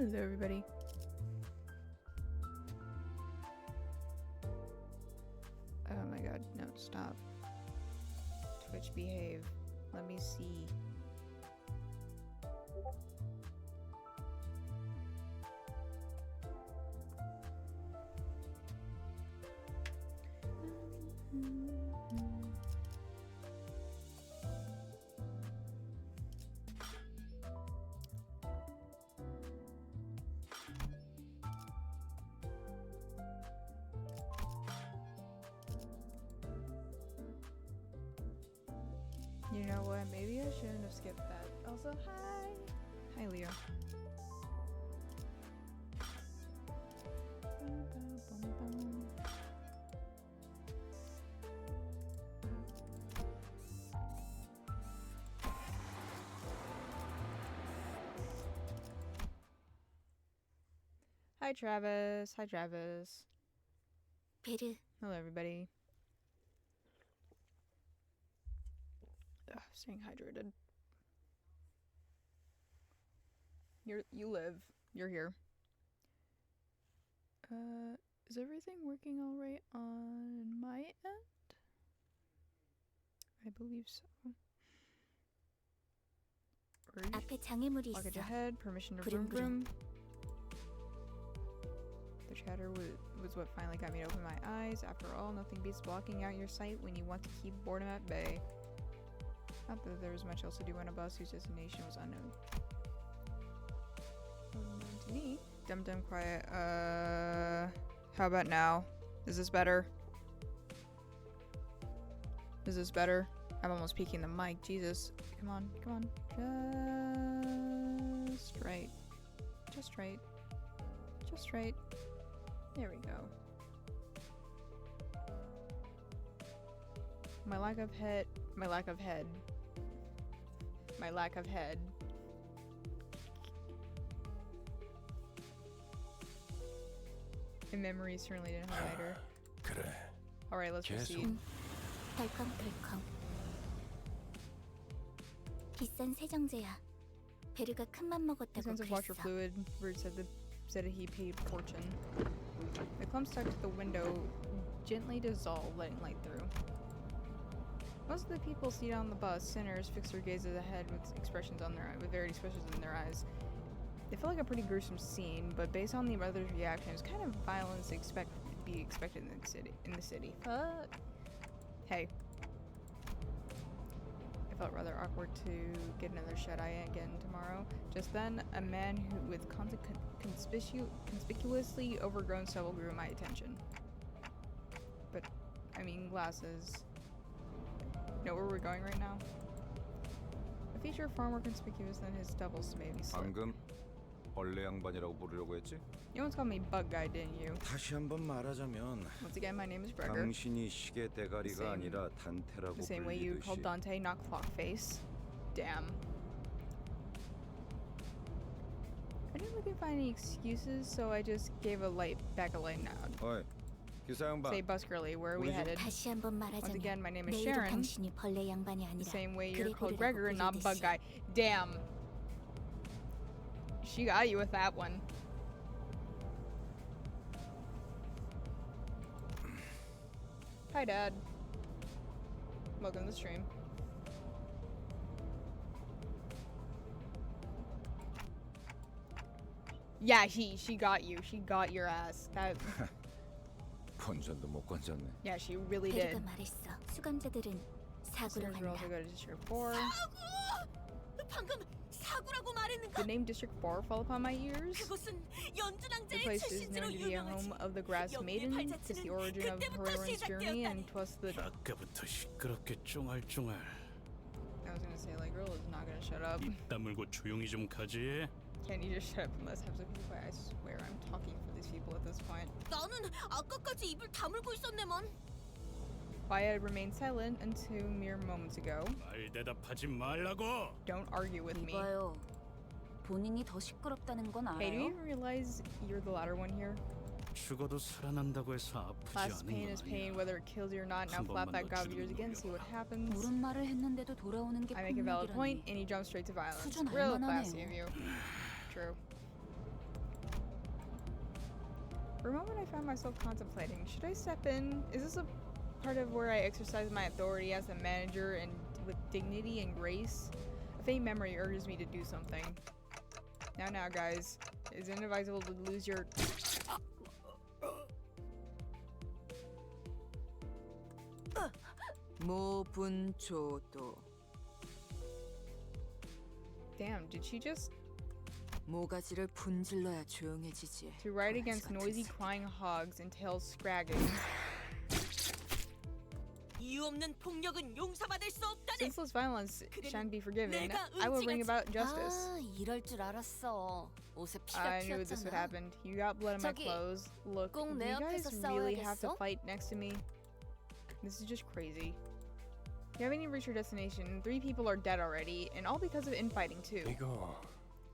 Hello, everybody. Oh my god, no, stop. Twitch, behave. Let me see. You know what? Maybe I shouldn't have skipped that. Also, hi! Hi, Leo. Hi, Travis. Hi, Travis. 베르, Hello, everybody. Ugh, staying hydrated. You live. You're here. Is everything working all right on my end? I believe so. 앞에 장애물이 Luggage 있어. ahead. Permission to vroom vroom. The chatter was what finally got me to open my eyes. After all, nothing beats blocking out your sight when you want to keep boredom at bay. Not that there was much else to do on a bus whose destination was unknown. Unknown to me. Dum quiet. How about now? Is this better? Is this better? I'm almost peeking the mic. Jesus. Come on. Just right. Just right. Just right. There we go. My lack of head. In memory certainly didn't highlight her. 그래. Alright, let's proceed. 덜컹덜컹. 비싼 세정제야. 베르가 큰맘 먹었다고 Sense of washer 그랬어. fluid. Bird said he paid fortune. The clump stuck to the window gently dissolved, letting light through. Most of the people seated on the bus, sinners, fixed their gazes ahead with varied expressions in their eyes. It felt like a pretty gruesome scene, but based on the others' reactions, kind of violence be expected in the city. Fuck. Hey. It felt rather awkward to get another shut-eye again tomorrow. Just then, a man with conspicuously overgrown stubble drew my attention. But, I mean, glasses. Know where we're going right now? A feature far more conspicuous than his stubbles may be slick. 방금 벌레 양반이라고 부르려고 했지? You once called me bug guy, didn't you? 다시 한번 말하자면 Once again, my name is Gregor. 당신이 시계 대가리가 아니라 단테라고 The same way you called 불리듯이 Dante, not clock face. Damn. I didn't really find any excuses, so I just gave a light nod. 어이, 기사 양반. Say, bus girly, where are we headed? 다시 한번 Once again, 말하자면 my name is 내 이름 Sharon. 당신이 벌레 양반이 The 아니라 same way you're called 그레고리라고 Gregor and not bug 불리듯이. guy. Damn. She got you with that one. Hi, Dad. Welcome to the stream. Yeah, she got you. She got your ass. That. 건전도 못 건졌네. Yeah, she really did. 베르가 말했어. 수감자들은 사구로 Listeners will also 간다. go to District 4. 방금 사구라고 말했는가? The name District 4 fell upon my ears. 그곳은 The 연주낭자의 place is 출신지로 known to be a home 유명하지. of the Grass Maiden. It's the origin of her heroine's journey, and plus the. 아까부터 시끄럽게 쫑알쫑알. I was gonna say, like, girl is not gonna shut up. 입 다물고 조용히 좀 가지. Can you just shut up and let's have some people? I swear I'm talking for these people at this point. 나는 아까까지 입을 다물고 있었네만. Quiet remained silent until mere moments ago. 말 대답하지 말라고. Don't argue with me. 이봐요. 본인이 더 시끄럽다는 건 Hey, do you 알아요? even realize you're the louder one here? 죽어도 살아난다고 해서 아프지 Last 않은 pain 건 is pain, 아니야. whether it kills you or not. Now 한 flap 번만 that 더 gob of yours 주둥이 again, see what 노려봐. happens. 옳은 말을 했는데도 돌아오는 게 I make a valid point, 폭력이라니. and you jump straight to violence. 수준 Real 알만하네요. classy of you. True. For a moment, I found myself contemplating. Should I step in? Is this a part of where I exercise my authority as the manager and with dignity and grace? A faint memory urges me to do something. Now, guys. Is it advisable to lose your... 모분초도 Damn, did she just... 모가지를 분질러야 조용해지지. To ride against noisy crying hogs and tails scragging. 이유 없는 폭력은 용서받을 수 없다네. Senseless violence shan't be forgiven. 내가 I will bring 응징하지. about justice. 아, 이럴 줄 알았어. 옷에 피가 I knew this would 튀었잖아. happen. You got blood on my 저기, clothes. Look, 꼭 do 내 you guys 앞에서 really have to 싸워야겠어? fight next to me? This is just crazy. You haven't even reached your destination. 3 people are dead already, and all because of infighting too. 이거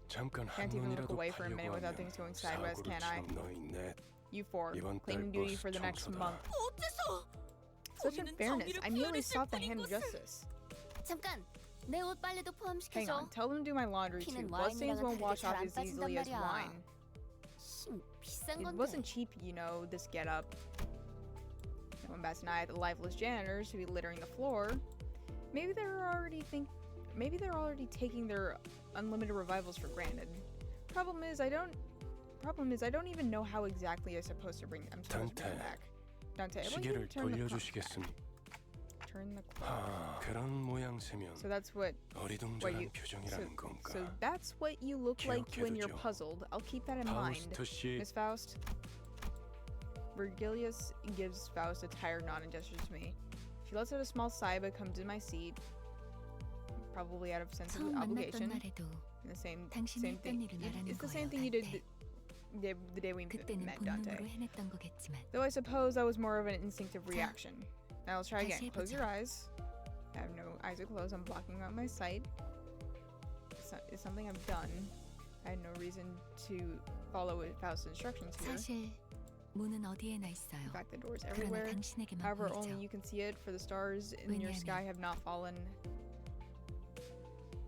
잠깐 Can't even look 한눈이라도 away for a minute 가려고 without 하면 things going sideways, 사고를 can I? 치는 너희 넷. You 4, 이번 claiming 달 duty 버스 for the next 청소다. month. 어째서? Such 우리는 unfairness. 정의를 I merely 표현했을 sought the hand of 뿐인 것을. justice. 잠깐, 내 옷 빨래도 Hang 포함시켜줘. on, tell them to do my laundry too. 피는 Bloodstains won't 와인이랑은 wash 다르게 off 잘안 as easily 빠진단 as 말이야. wine. 심, 비싼 It 건데. wasn't cheap, you know, this get-up. No one bats an eye at the lifeless janitors who be littering the floor. Maybe they're already taking their unlimited revivals for granted. Problem is I don't even know how exactly I'm supposed to bring them Dante, back. Dante, I want you to 시계를 turn the clock 돌려주시겠습니? back. Turn the clock. 아, 그런 모양새면 So that's what 어리둥절한 표정이라는 건가? so that's what you look like when you're 기억해두죠. puzzled. I'll keep that in mind. 파우스트 씨, Miss Faust. Virgilius gives Faust a tired nod and gestures to me. She lets out a small sigh but comes to my seat, probably out of sense of 처음 만났던 obligation. 날에도 And the same 당신이 thing. 했던 일을 말하는 It's the same 거예요, thing you did 단테. the day we 그때는 met, 본능으로 Dante. 해냈던 거겠지만 Though I suppose that was more of an instinctive reaction. Now let's try 다시 again. Close 해보자. your eyes. I have no eyes are closed. I'm blocking out my sight. It's something I've done. I had no reason to follow Faust's instructions here. 사실 문은 어디에나 있어요. In fact, the door's 그러나 everywhere. 당신에게만 However, 보이죠. only you can see it, for the stars in your 왜냐하면 sky have not fallen.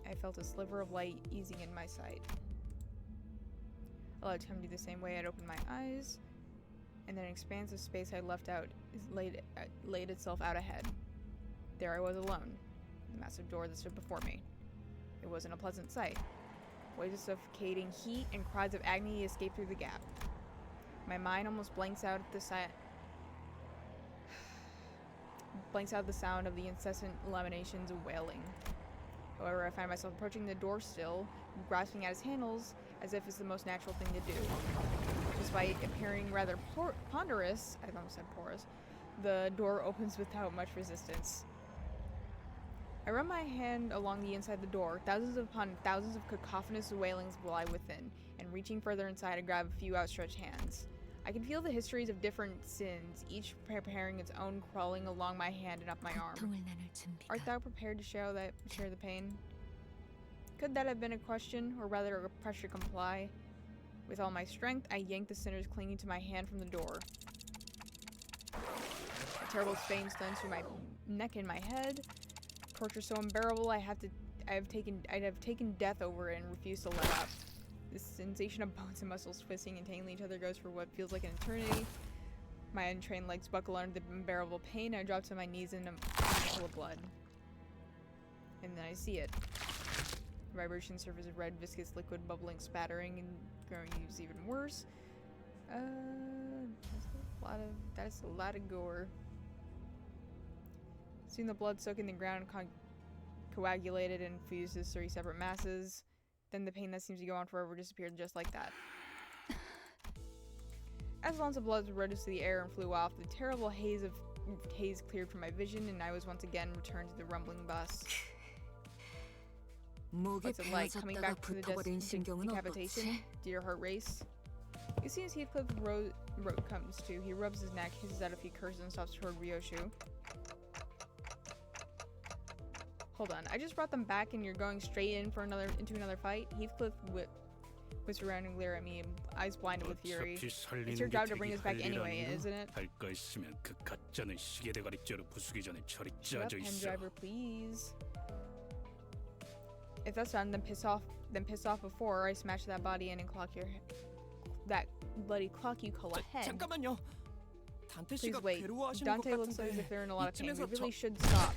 I felt a sliver of light easing in my sight. I allowed time to do the same way. I'd opened my eyes, and then an expanse of space I'd left out laid itself out ahead. There I was alone, the massive door that stood before me. It wasn't a pleasant sight. Waves of suffocating heat and cries of agony escaped through the gap. My mind almost blanks out at the sound of the incessant lamentations of wailing. However, I find myself approaching the door still, grasping at its handles as if it's the most natural thing to do. Despite appearing rather ponderous, I almost said porous, the door opens without much resistance. I run my hand along the inside of the door, thousands upon thousands of cacophonous wailings lie within, and reaching further inside I grab a few outstretched hands. I can feel the histories of different sins, each preparing its own crawling along my hand and up my arm. 고통을 나눌 Art 준비가 thou prepared to share the pain? Could that have been a question, or rather a pressure to comply? With all my strength, I yanked the sinners clinging to my hand from the door. A terrible pain stuns through my neck and my head. Torture so unbearable, I'd have taken death over it and refused to let up. This sensation of bones and muscles twisting and tangling each other goes for what feels like an eternity. My untrained legs buckle under the unbearable pain. I drop to my knees in a pool of blood. And then I see it. The vibration surface of red, viscous liquid bubbling, spattering, and growing even worse. That's a lot of gore. Soon the blood soaking the ground coagulated and fused as 3 separate masses. Then the pain that seems to go on forever disappeared just like that. As lots of blood rose to the air and flew off, the terrible haze cleared from my vision, and I was once again returned to the rumbling bus. 목이 What's it like coming 베어졌다가 back to the 붙어버린 신경은 decapitation? 어떻지? Did your heart race? As soon as Heathcliff comes to, he rubs his neck, hisses out a few curses, and stops toward Ryoshu. Hold on, I just brought them back and you're going straight into another fight? Heathcliff whips around and glare at me, eyes blinded with fury. 어차피 살리는 It's your 게 job to bring 되게 us back 할 일 anyway, 아니야? isn't it? 할 거 있으면 그 가짜는 시계 대가리 째로 부수기 전에 저리 Shut up, 짜져 pen 있어. driver, please. If that's done, then piss off before I smash that body in and clock that bloody clock you call ahead. 잠깐만요. 단테 Please 씨가 wait. 괴로워하시는 것 Dante looks as 같은데 if they're in a lot of pain. We 이쯤에서 really should stop.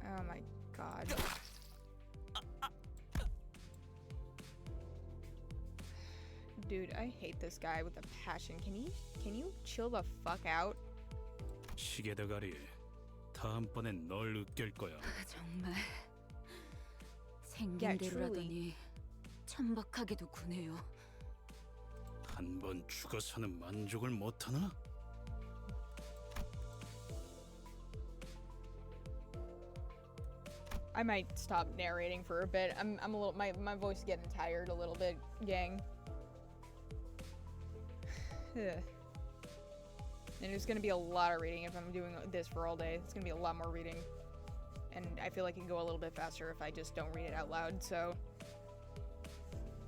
Oh my god. Dude, I hate this guy with a passion. Can you chill the fuck out? 시계 대가리. 다음번엔 널 으깰 거야. 정말 Yeah, 생긴 대로라더니 천박하게도 구네요. 한 번 죽어서는 만족을 못하나? I might stop narrating for a bit. I'm a little my voice is getting tired a little bit, gang. And there's gonna be a lot of reading if I'm doing this for all day. It's gonna be a lot more reading. And I feel like it can go a little bit faster if I just don't read it out loud, so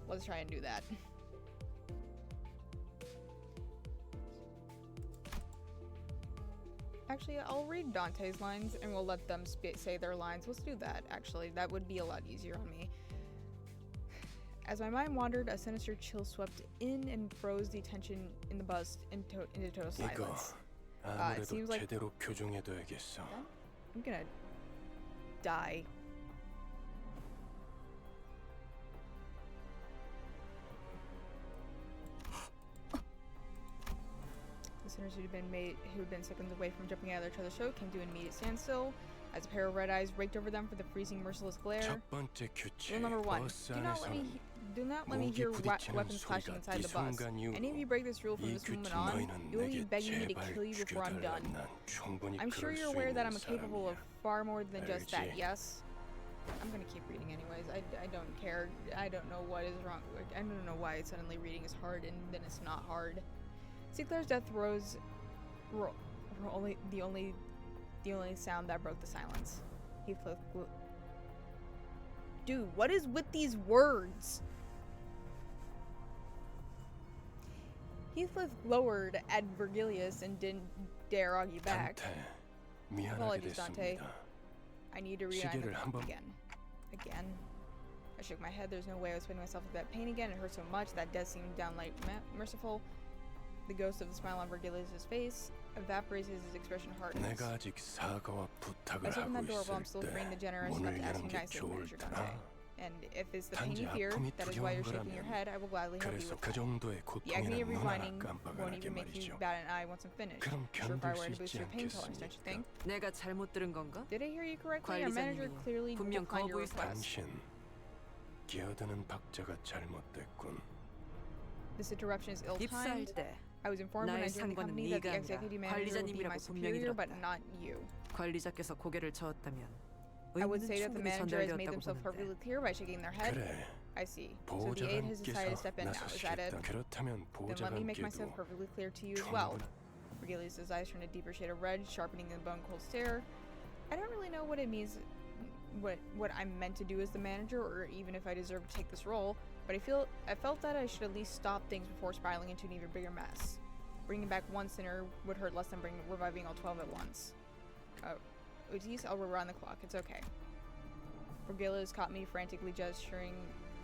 let's try and do that. Actually, I'll read Dante's lines and we'll let them say their lines. Let's do that, actually. That would be a lot easier on me. As my mind wandered, a sinister chill swept in and froze the tension in the bus into total 이거 silence. It 아무래도 seems like 제대로 교정해둬야겠어. I'm gonna die. Listeners who had been seconds away from jumping out of their trailer show came to an immediate standstill as a pair of red eyes raked over them for the freezing, merciless glare. 첫 번째 규칙, Rule number 1: 버스 do not let me 무기 hear 부딪히는 weapons clashing 소리가 inside 이 the bus. 순간 이후로 Any of you break this rule from 이 this moment 규칙 on, 너희는 you will be 내게 begging me to 제발 kill you before I'm done. 죽여달라. 난 충분히 I'm sure 그럴 you're 수 aware that 있는 I'm capable 사람이야. of far more than just that, 알지? yes? I'm gonna keep reading anyways. I don't care. I don't know what is wrong. I don't know why suddenly reading is hard and then it's not hard. Sinclair's death rose. The only sound that broke the silence. Heathcliff. Dude, what is with these words? Heathcliff glowered at Virgilius and didn't dare argue back. 단테, 미안하게 Apologies, Dante. 됐습니다. I need to read 시계를 한번 again. I shook my head. There's no way I was putting myself with that pain again. It hurt so much. That death seemed downright merciful. The ghost of the smile on Virgilius' face evaporates as his expression hardens. 내가 아직 사과와 부탁을 I open 하고 that door while I'm 있을 still 때 freeing the generous 문을 enough to ask 여는 me 게 nicely, Manager 좋을더라. Dante. And if it's the pain 단지 you fear, 아픔이 that is why you're 두려운 shaking your 거라면 head, I will gladly help you 그래서 with 그 that. 정도의 The agony of 고통이란 눈 하나 rewinding won't 깜빡하게 even make you 말이죠. bat an eye once I'm finished. 그럼 Sure, if I 견딜 were 수 to boost 있지 your pain tolerance, don't you think? 않겠습니까? 내가 잘못 들은 건가? Did I hear you correctly? Our manager 관리자님이 clearly 분명 declined your 거부했어. request. 당신 기어드는 박자가 잘못됐군. This interruption is 입사할 ill-timed. 때 I was informed when I 날 joined the 산 거는 company that the 네가 아니라 executive manager would be my 관리자님이라고 분명히 superior, but 들었다. not you. 관리자께서 고개를 저었다면 I would 의미는 say that the 충분히 manager has made 전달되었다고 themselves 보는데 perfectly clear by shaking their head. 그래, I see. So the aide has decided to 보좌관께서 step in now. Is that it? 나서시겠다. 그렇다면 Then let me make myself 보좌관께도 perfectly clear to you as well. 충분히 Virgilius' eyes turned a deeper shade of red, sharpening the bone-cold stare. I don't really know what it means, what I'm meant to do as the manager, or even if I deserve to take this role. But I felt that I should at least stop things before spiraling into an even bigger mess. Bringing back one sinner would hurt less than reviving all 12 at once. Otis, I'll rerun the clock. It's okay. Virgilius caught me frantically gesturing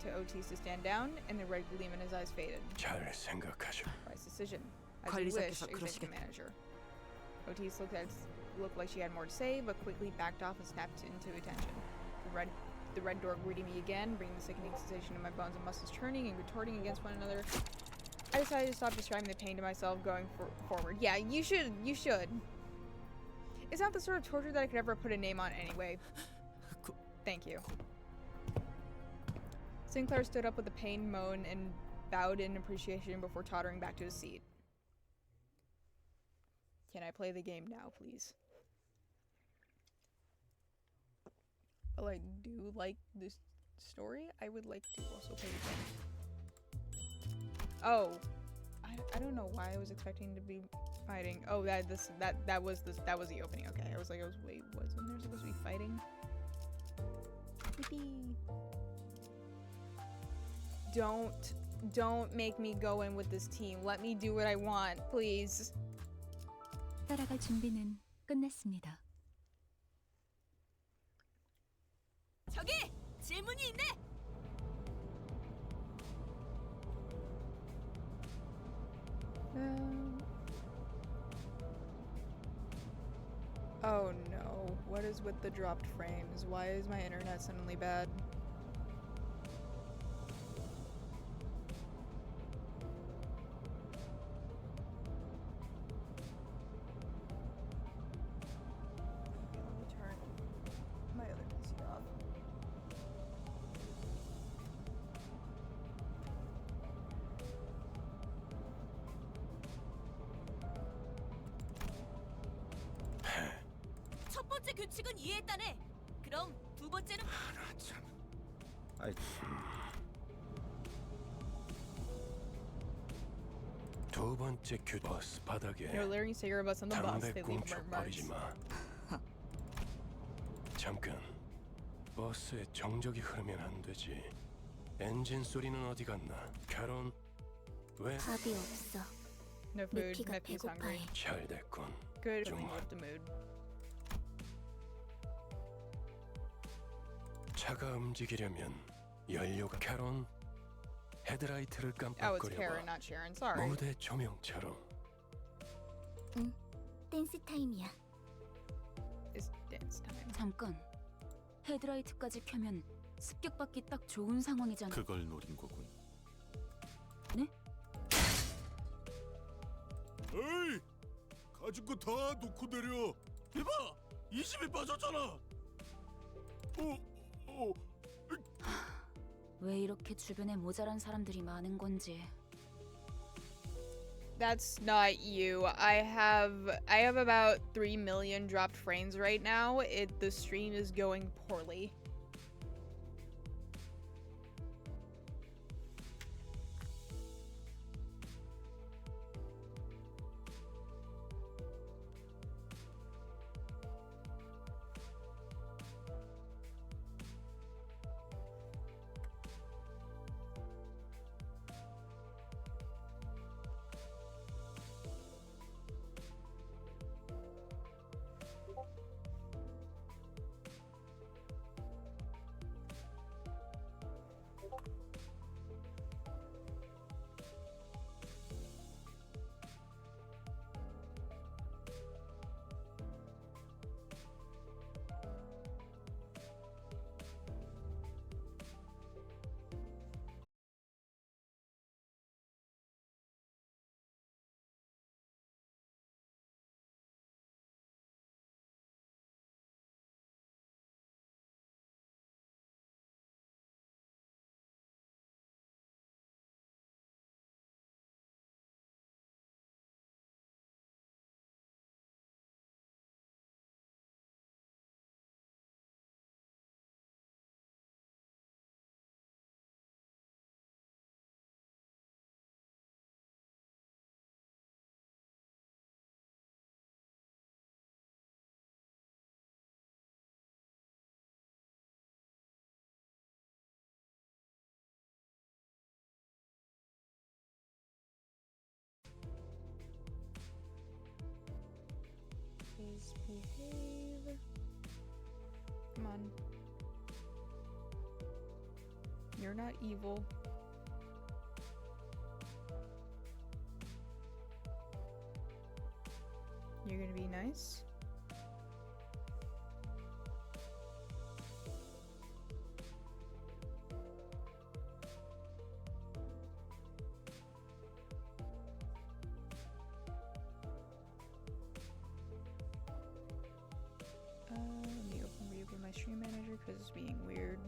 to Otis to stand down, and the red gleam in his eyes faded. 잘 생각하셔. Wise decision. As you wish, 관리자께서 executive 그러시겠다. manager. Otis looked like she had more to say, but quickly backed off and snapped into attention. The red door greeted me again, bringing the sickening sensation in my bones and muscles churning and retorting against one another. I decided to stop describing the pain to myself going forward. Yeah, you should. It's not the sort of torture that I could ever put a name on anyway. Thank you. Sinclair stood up with a pained moan and bowed in appreciation before tottering back to his seat. Can I play the game now, please? While I do like this story, I would like to also play the game. Oh, I don't know why I was expecting to be fighting. Oh, that was the opening. Okay, I was wait, wasn't there supposed to be fighting? Yippee. Don't make me go in with this team. Let me do what I want, please. 따라갈 준비는 끝났습니다. 저기 질문이 있네. Um, oh no, what is with the dropped frames? Why is my internet suddenly bad? Let me turn my other PC off. 첫 번째 규칙은 이해했다네. 그럼 두 번째는 나 참. 아이, 두 번째 버스 바닥에 You're learning cigarettes on the bus. 담배 They leave 꽁초 burn 버리지 marks. 마. 잠깐. 버스에 정적이 흐르면 안 되지. 엔진 소리는 어디 갔나? 캐론, 왜? 답이 없어. No food. 미키가 Miffy's hungry. 배고파해. 잘 됐군. Good. 좀 Filling with the mood. 차가 움직이려면 연료가 캐론 헤드라이트를 Oh, it's 깜빡거려봐. Karen, not Sharon. Sorry. 무대 조명처럼. 댄스 타임이야. It's dance time. 잠깐. 헤드라이트까지 켜면 습격받기 딱 좋은 상황이잖아. 그걸 노린 거군. 네? 에이! 가진 거 다 놓고 내려. 이봐! 20이 빠졌잖아. 왜 이렇게 주변에 모자란 사람들이 많은 건지. That's not you. I have about 3 million dropped frames right now. The stream is going poorly. Please behave. Come on. You're not evil. You're gonna be nice? Let me reopen my stream manager because it's being weird.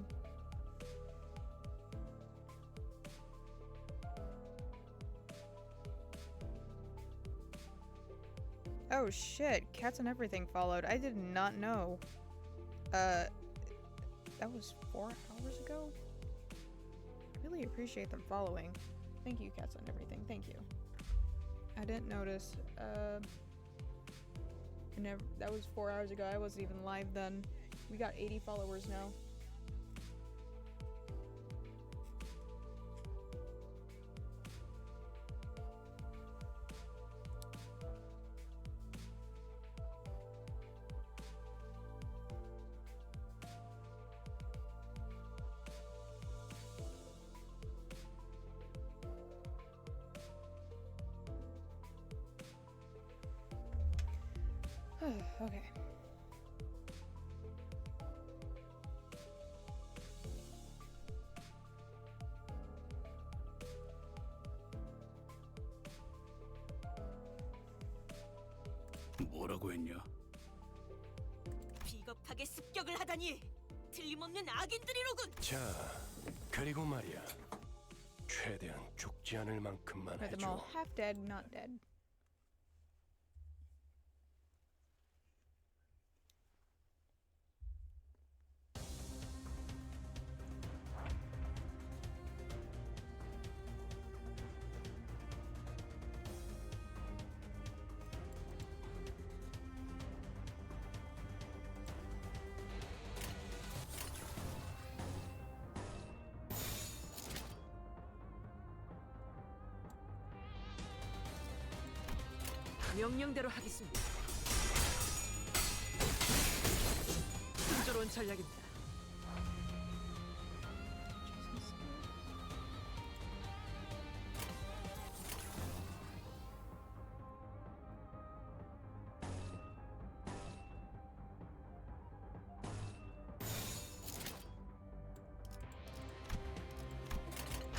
Oh shit, Cats and Everything followed. I did not know. That was 4 hours ago? Really appreciate them following. Thank you, Cats and Everything. Thank you. I didn't notice. That was 4 hours ago. I wasn't even live then. We got 80 followers now. Okay. 뭐라고 했냐? 비겁하게 습격을 하다니 틀림없는 악인들이로군. 자, 그리고 말이야. 최대한 죽지 않을 만큼만 Got them all 해줘. half dead, not dead. 명령대로 하겠습니다. 순조로운 전략입니다.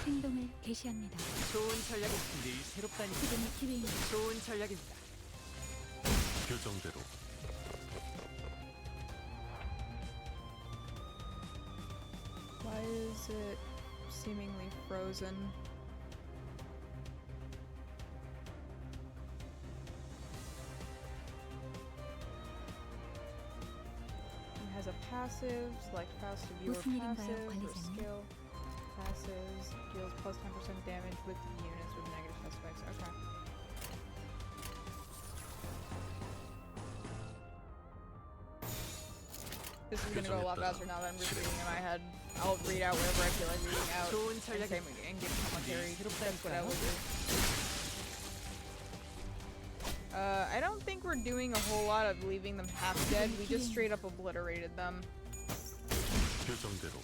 행동을 개시합니다. 좋은 전략입니다. 일 새롭다니. 지금이 기회입니다. 좋은 전략입니다. 교정대로. Why is it seemingly frozen? It has a passive. Select passive. Viewer 무슨 일인가요, passive. For 관리자님? skill. Passives. Deals plus 10% damage with units with negative suspects. Okay. This is gonna go a lot faster now that I'm just reading in my head. I'll read out wherever I feel like reading out 좋은 and, 전략입니다. and give commentary. That's what I will do. I don't think we're doing a whole lot of leaving them half dead. We just straight up obliterated them. 교정대로.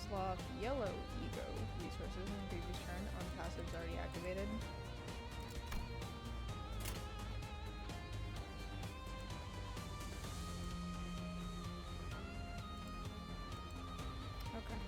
Sloth yellow ego resources in previous turn on passives already activated. Okay.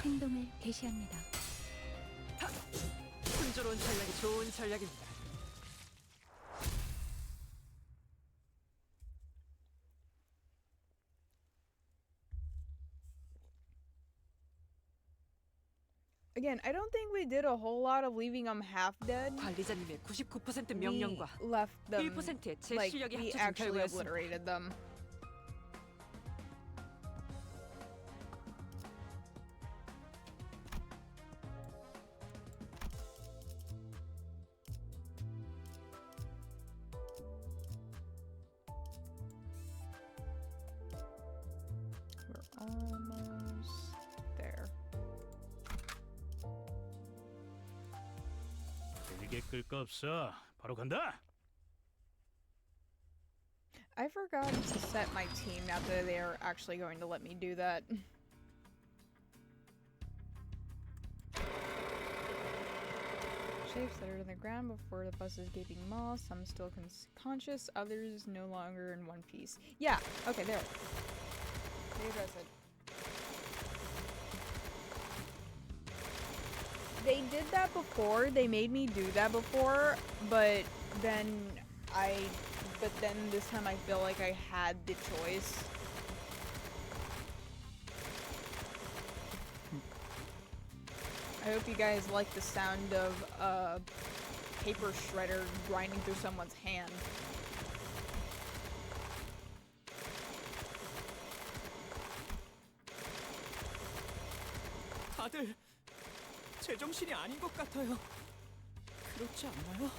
행동을 개시합니다. 순조로운 전략이 좋은 전략입니다. Again, I don't think we did a whole lot of leaving them half dead. 관리자님의 99% We 명령과 left them 1%의 제 like 실력이 we 합쳐진 actually 결과였습니다. obliterated them. We're almost there. 길게 끌 거 없어. 바로 간다. I forgot to set my team now that they are actually going to let me do that. Shapes that are in the ground before the bus's gaping maw, some still conscious, others no longer in one piece. Yeah, okay, there. They address it. They did that before, they made me do that before, but then this time I feel like I had the choice. I hope you guys like the sound of a paper shredder grinding through someone's hand. 다들 제정신이 아닌 것 같아요. 그렇지 않나요?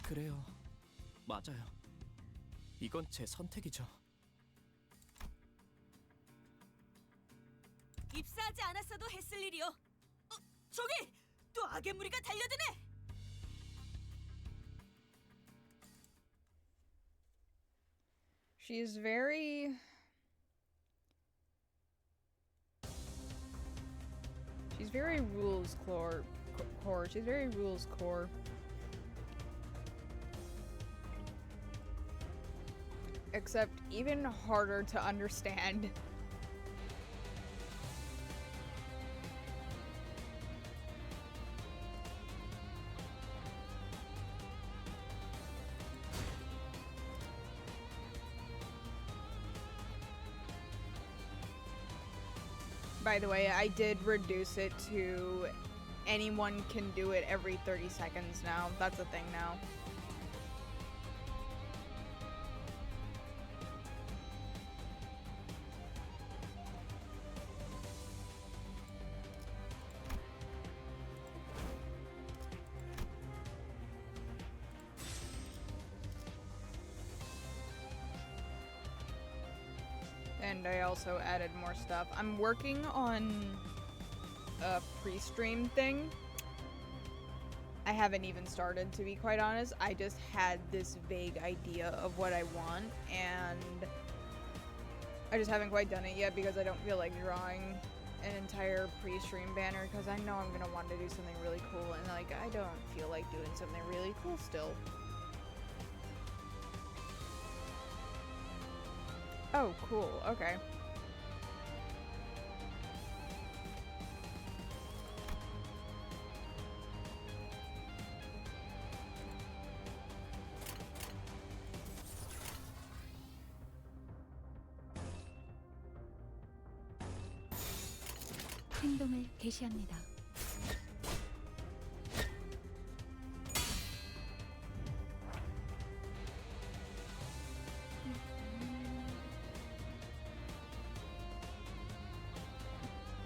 그래요. 맞아요. 이건 제 선택이죠. 입사하지 않았어도 했을 일이요. 저기 또 악의 무리가 달려드네. She's very... She's very rules core. She's very rules core. Except even harder to understand. By the way, I did reduce it to anyone can do it every 30 seconds now. That's a thing now. And I also added more stuff. I'm working on a pre-stream thing. I haven't even started, to be quite honest. I just had this vague idea of what I want, and I just haven't quite done it yet because I don't feel like drawing an entire pre-stream banner because I know I'm gonna want to do something really cool, and like I don't feel like doing something really cool still. Oh, cool. Okay. 행동을 개시합니다.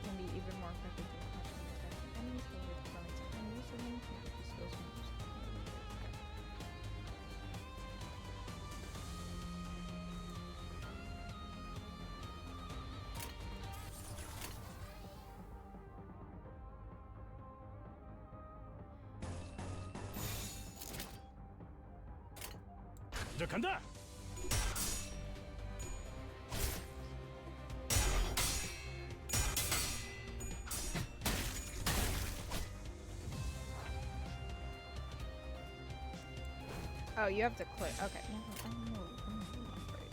Can be even more effective than crushing attack enemies, but with throwing to enemies and then can be skills from just 이제 간다. Oh, you have to click. Okay. I know. I'm afraid.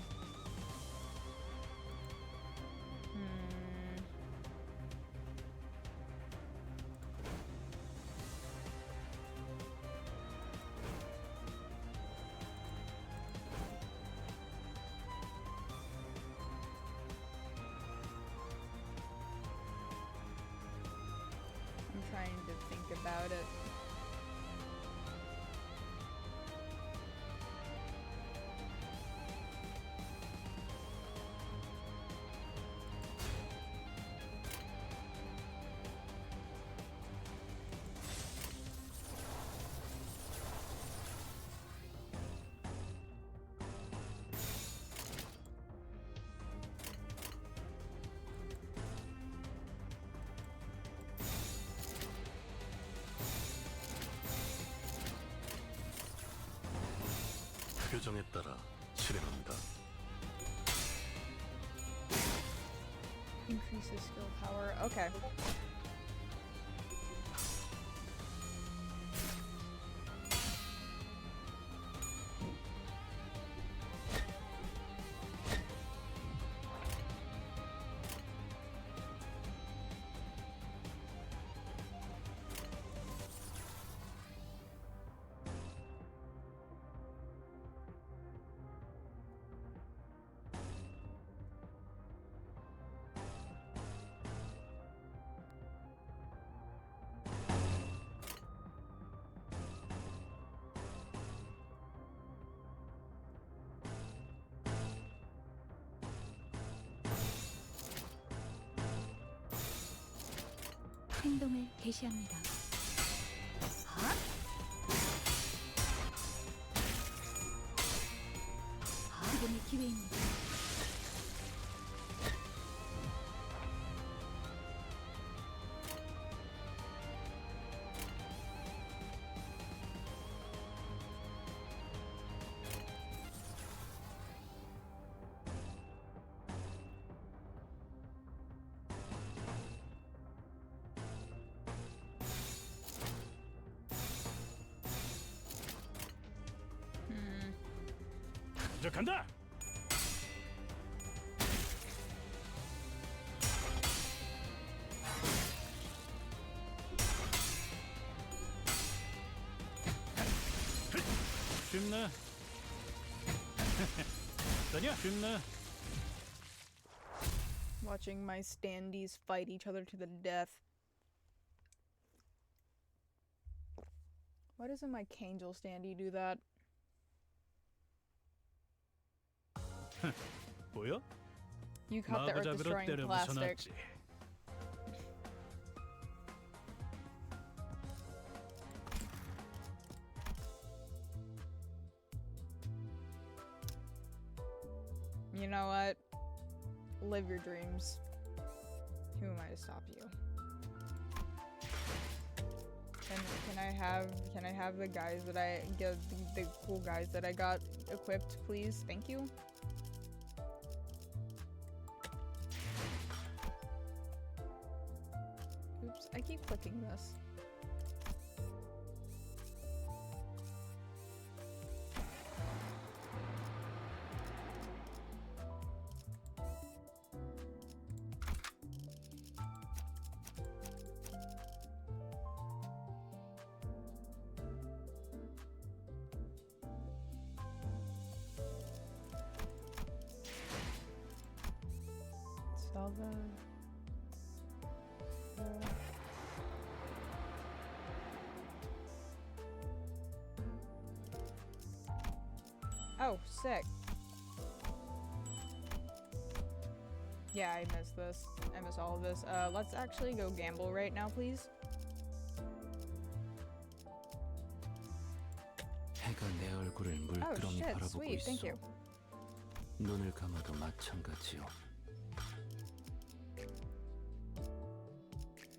I'm trying to think about it. 표정에 따라 실행합니다. Increases skill power. Okay. 행동을 개시합니다. 지금이 기회입니다. 저 간다. 쉽네. 더냐? 쉽네. Watching my standees fight each other to the death. Why doesn't my Kangel standee do that? 보여? You caught the earth 마구잡이로 destroying 때려 plastic. 부숴놨지. You know what? Live your dreams. Who am I to stop you? Can I have the guys that I get the cool guys that I got equipped, please? Thank you. Oops, I keep clicking this. Salva. Oh, sick. Yeah, I missed this. I missed all of this. Let's actually go gamble right now, please. 해가 내 얼굴을 Oh 물끄러미 shit, 바라보고 sweet, thank 있어. you. 눈을 감아도 마찬가지요.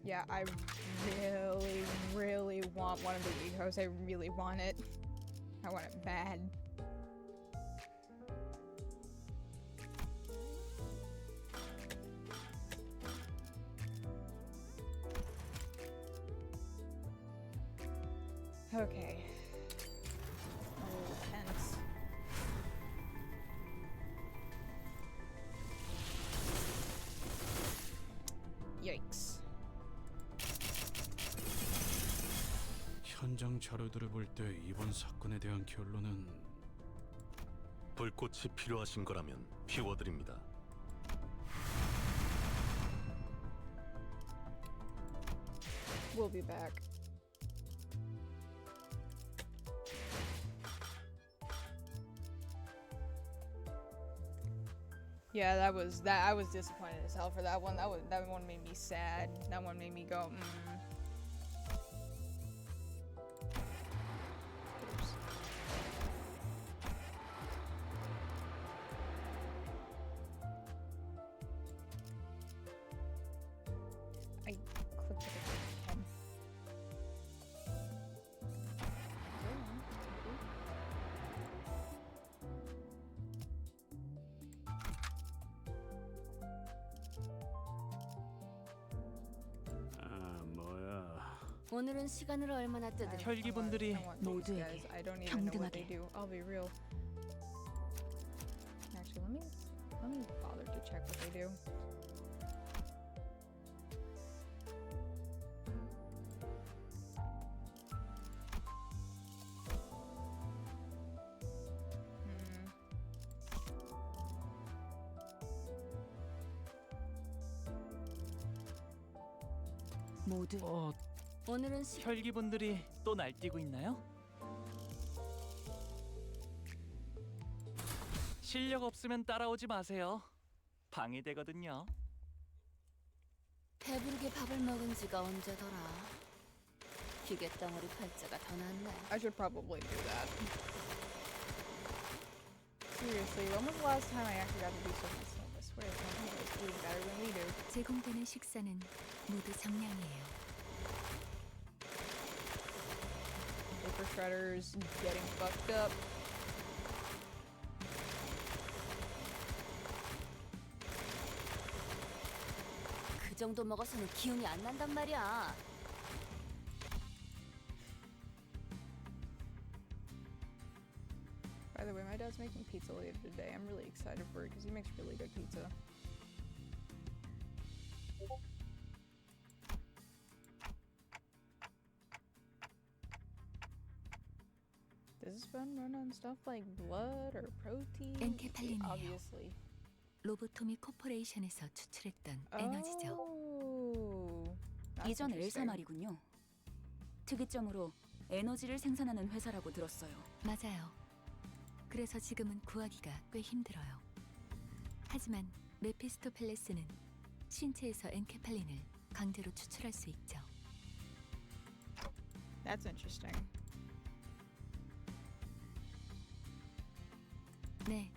Yeah, I really want one of the egos. I really want it. I want it bad. Okay. A little tense. Yikes. 현장 자료들을 볼 때 이번 사건에 대한 결론은 불꽃이 필요하신 거라면 피워드립니다. We'll be back. Yeah, I was disappointed as hell for that one. That one made me sad. That one made me go, Oops. I clicked it again. 아 뭐야? 오늘은 시간을 얼마나 뜨든 혈기분들이 모두에게 I don't even know what they 평등하게. do. I'll be real. Actually, let me bother to check what they do. 모두 오늘은 혈기분들이 또 날뛰고 있나요? 실력 없으면 따라오지 마세요. 방해되거든요. 배부르게 밥을 먹은 지가 언제더라. 기계 덩어리 팔자가 더 낫네. I should probably do that. Seriously, when was the last time I actually got to do something like this? I swear something is eating better than we do. 제공되는 식사는 모두 정량이에요. Paper shredders getting fucked up. 그 정도 먹어서는 기운이 안 난단 말이야. By the way, my dad's making pizza later today. I'm really excited for it because he makes really good pizza. Does this fun run on stuff like blood or protein? 엔케팔린이에요. Obviously. 로보토미 코퍼레이션에서 추출했던 에너지죠. Oh, that's 이전 엘사 interesting. 말이군요. 특이점으로 에너지를 생산하는 회사라고 들었어요. 맞아요. 그래서 지금은 구하기가 꽤 힘들어요. 하지만 메피스토펠레스는 신체에서 엔케팔린을 강제로 추출할 수 있죠. That's interesting. 네,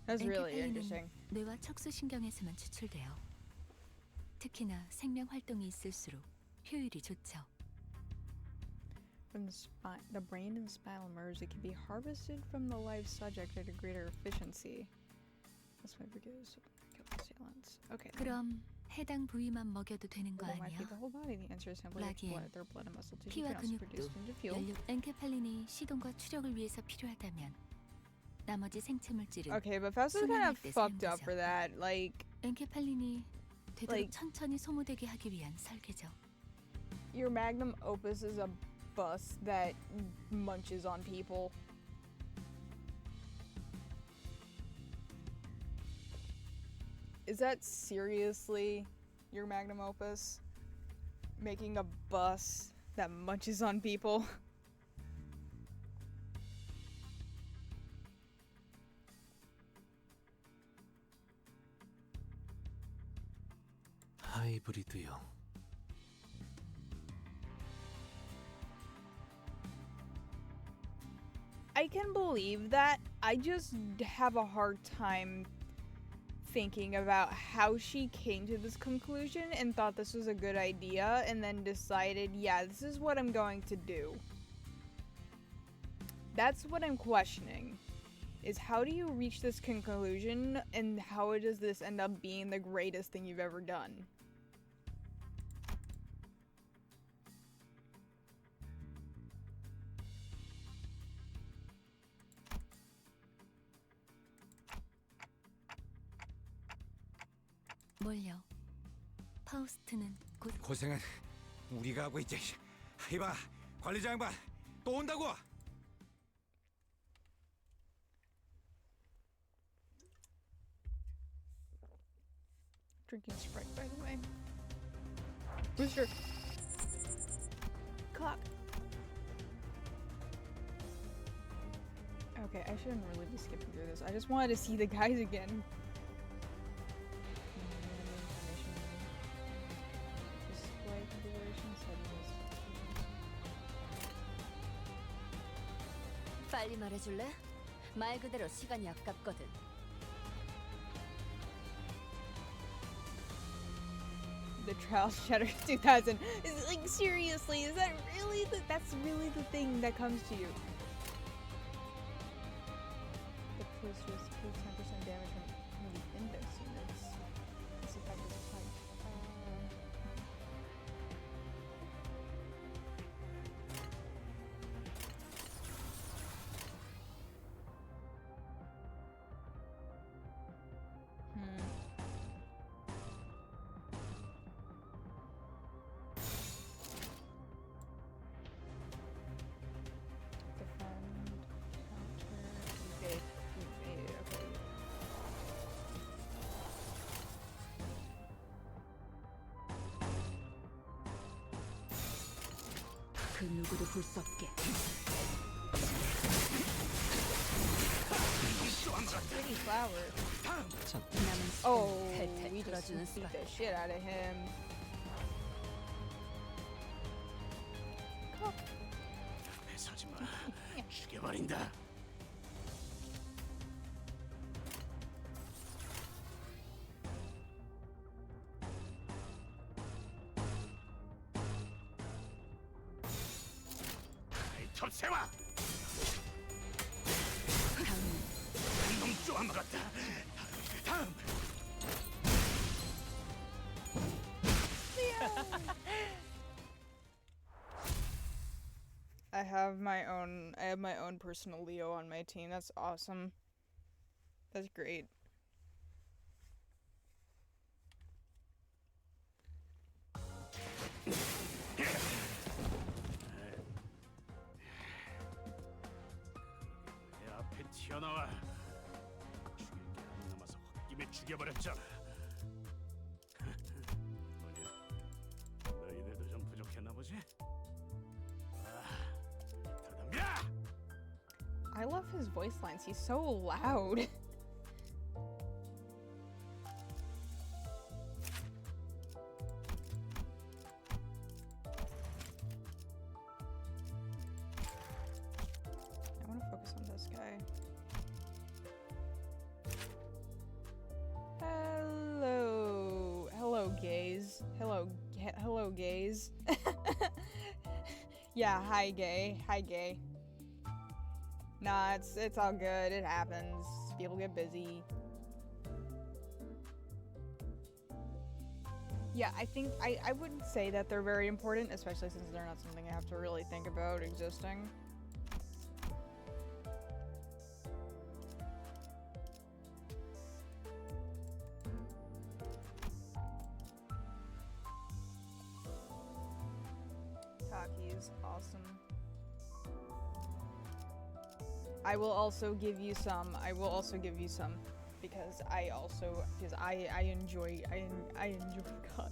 That's really 엔케팔린은 interesting. 뇌와 척수신경에서만 추출돼요. 특히나 생명 활동이 있을수록 효율이 좋죠. From the brain and spinal nerves, it can be harvested from the live subject at a greater efficiency. This way gives kill assailants. Okay. 그럼 해당 부위만 먹여도 되는 거 What might be 아니야? the whole body? The answer is simply 라기엔 blood. Their blood and muscle tissue 피와 can also 근육도 produce into fuel. 연료 엔케팔린이 시동과 추력을 위해서 필요하다면 나머지 생체 물질은 Okay, but Fausto's kind 수면할 of 때 fucked up 사용되죠. for that. Like, 엔케팔린이 되도록 Like- 천천히 소모되게 하기 위한 설계죠. your magnum opus is a bus that munches on people. Is that seriously your magnum opus? Making a bus that munches on people? 하이브리드요. I can believe that. I just have a hard time thinking about how she came to this conclusion and thought this was a good idea and then decided, yeah, this is what I'm going to do. That's what I'm questioning. Is how do you reach this conclusion and how does this end up being the greatest thing you've ever done? 뭘요? 파우스트는 곧 고생은 우리가 하고 있지. 이봐, 관리자 양반 또 온다고. Drinking Sprite, by the way. Booster. Clock. Okay, I shouldn't really be skipping through this. I just wanted to see the guys again. Display configuration settings. 빨리 말해줄래? 말 그대로 시간이 아깝거든. The Trial Shatter 2000. Is like seriously, is that really that's really the thing that comes to you? The police just take 10% damage from the index units. This effect is applied. Defend, counter, evade, okay. 그 누구도 볼 수 없게. Pretty flower. 남은 Oh, 시간 we 탈탈 just 털어주는 beat 수밖에. the shit out of him. 없애버린다. 톱세와! 놈 쪼아먹었다. 다음! I have my own personal Leo on my team. That's awesome. That's great. 내 앞에 튀어나와. 죽일 게 안 남아서 홧김에 죽여버렸잖아. 뭐냐? 너희들도 좀 부족했나 보지? I love his voice lines. He's so loud. I want to focus on this guy. Hello, gays. Hello, gays. Yeah, hi, gay. Hi, gay. Nah, it's all good. It happens. People get busy. Yeah, I think I wouldn't say that they're very important, especially since they're not something I have to really think about existing. Taki's awesome. I will also give you some. Because I enjoy cock.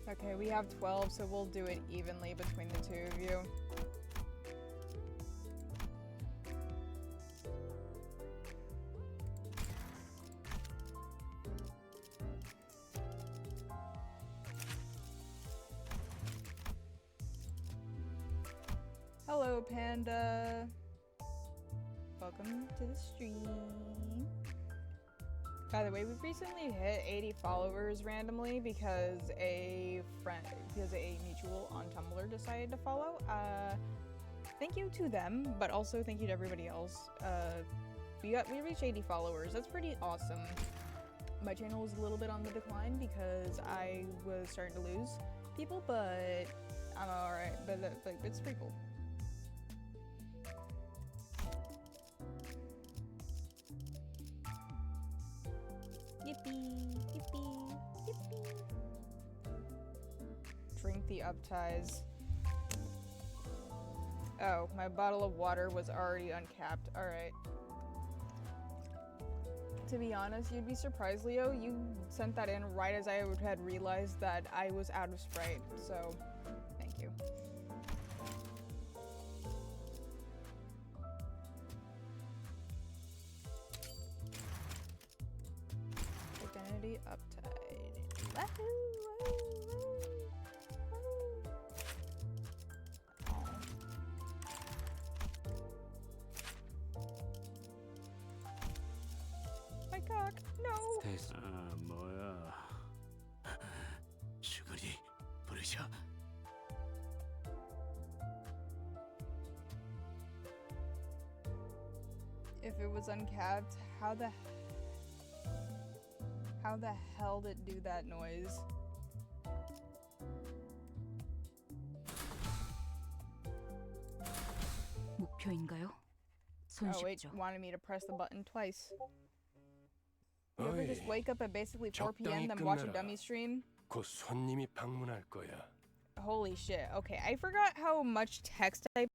Okay, we have 12, so we'll do it evenly between the two of you. Hello, Panda. Welcome to the stream. By the way, we've recently hit 80 followers randomly because a mutual on Tumblr decided to follow. Thank you to them, but also thank you to everybody else. We reached 80 followers. That's pretty awesome. My channel was a little bit on the decline because I was starting to lose people, but I'm alright. But like, it's pretty cool. Yippee, yippee, yippee. Drink the upties. Oh, my bottle of water was already uncapped. Alright. To be honest, you'd be surprised, Leo. You sent that in right as I had realized that I was out of Sprite, so thank you. Identity uptight. Wahoo! My cock, no! 됐어. 아, 뭐야. 슈그리 부르셔. If it was uncapped, how the hell did it do that noise? 목표인가요? Oh wait, wanted me to press the button twice. You ever just wake up at basically 4 p.m. then watch a dummy stream? 곧 손님이 방문할 거야. Holy shit. Okay, I forgot how much text I